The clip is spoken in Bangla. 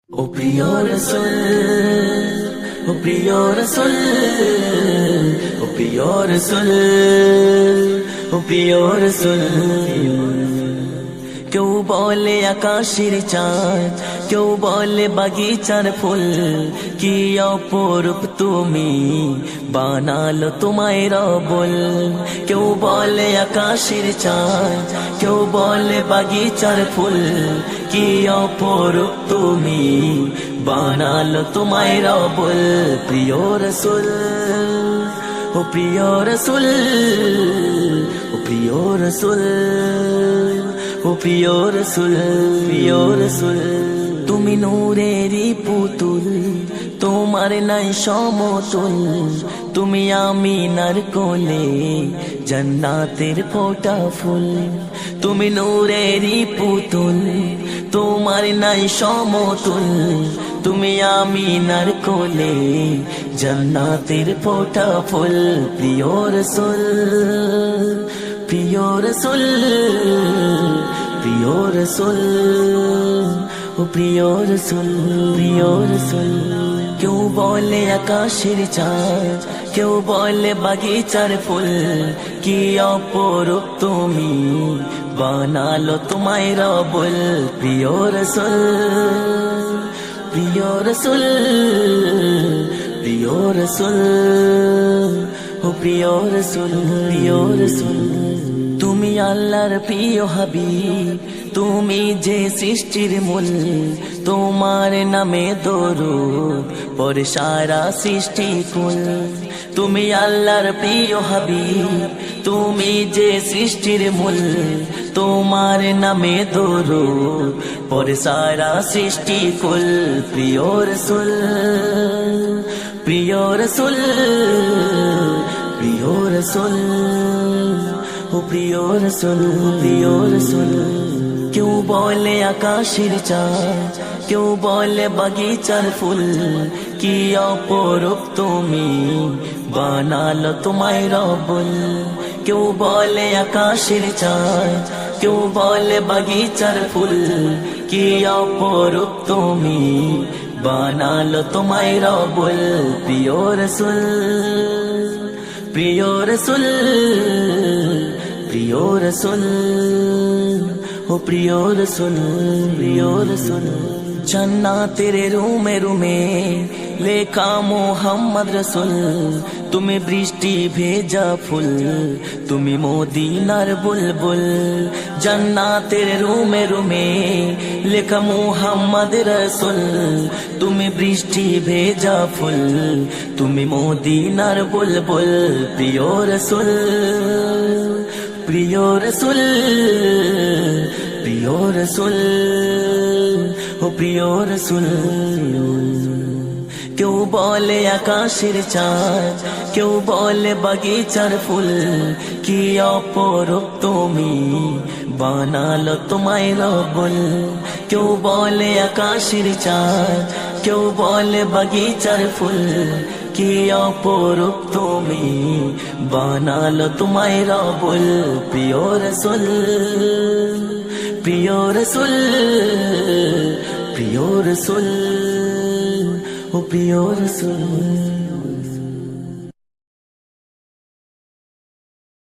ও প্রিয় রাসূল, ও প্রিয় রাসূল, ও প্রিয় রাসূল, ও প্রিয় রাসূল। কেউ বলে আকাশের চাঁদ, কেউ বলে বাগিচার ফুল, কি অপরূপ তুমি বানালো তোমায় রবুল। কেউ বলে আকাশের চাঁদ, কেউ বলে বাগিচার ফুল, কি অপরূপ তুমি বানালো তোমায় রবুল। প্রিয় রাসূল, ও প্রিয় রাসূল, ও প্রিয় রাসূল, ও প্রিয় রাসূল, প্রিয় রাসূল। তুমি নূরেরই পুতুল, তোমার নাই সমতুল, তুমি আমিনার কোলে জান্নাতের ফোঁটা ফুল। তুমি নূরেরই পুতুল, তোমার নাই সমতুল, তুমি আমিনার কোলে জান্নাতের ফোঁটা ফুল। প্রিয় রাসূল, প্রিয় রাসূল, প্রিয় রাসূল, ও প্রিয় রাসূল, প্রিয় রাসূল। কেউ বলে আকাশের চাঁদ, কেউ বলে বাগিচার ফুল, কি অপরূপ তুমি বানালো তোমায় রবুল। প্রিয় রাসূল, প্রিয় রাসূল, প্রিয় রাসূল, ও প্রিয় রাসূল, প্রিয় রাসূল। তুমি আল্লাহর প্রিয় হাবিব, তুমি যে সৃষ্টির মূল, তোমার নামে দরুদ পড়ে সারা সৃষ্টি কুল। তুমি আল্লাহর প্রিয় হাবিব, তুমি যে সৃষ্টির মূল, তোমার নামে দরুদ পড়ে সারা সৃষ্টি কুল। প্রিয় রাসূল, প্রিয় রাসূল, প্রিয় রাসূল, ও প্রিয় রাসূল, প্রিয় রাসূল। কেউ বলে আকাশের চাঁদ, কেউ বলে বাগিচার ফুল, কি অপরূপ তুমি বানালো তোমায় রবুল। কেউ বলে আকাশের চাঁদ, কেউ বলে বাগিচার ফুল, কি অপরূপ তুমি বানালো তোমায় রবুল। প্রিয় রাসূল, প্রিয় রাসূল, প্রিয় রাসূল, ও প্রিয় রাসূল, প্রিয় রাসূল। জান্নাতের রুমে রুমে লেখা মুহাম্মদ রাসূল, তুমি বৃষ্টি ভেজা ফুল, তুমি মদিনার বুলবুল। জান্নাতের রুমে রুমে লেখা মুহাম্মদ রাসূল, তুমি বৃষ্টি ভেজা ফুল, তুমি মদিনার বুলবুল। প্রিয় রাসূল, প্রিয় রাসূল, প্রিয় রাসূল, ও প্রিয় রাসূল। কেউ বলে আকাশের চাঁদ, কেউ বলে বাগিচার ফুল, কি অপরূপ তুমি বানালো তোমায় রবুল। কেউ বলে আকাশের চাঁদ, কেউ বলে বাগিচার ফুল, কি অপরূপ তুমি বানালো তোমায় রবুল। প্রিয় রাসূল, প্রিয় রাসূল, প্রিয় রাসূল, ও প্রিয় রাসূল।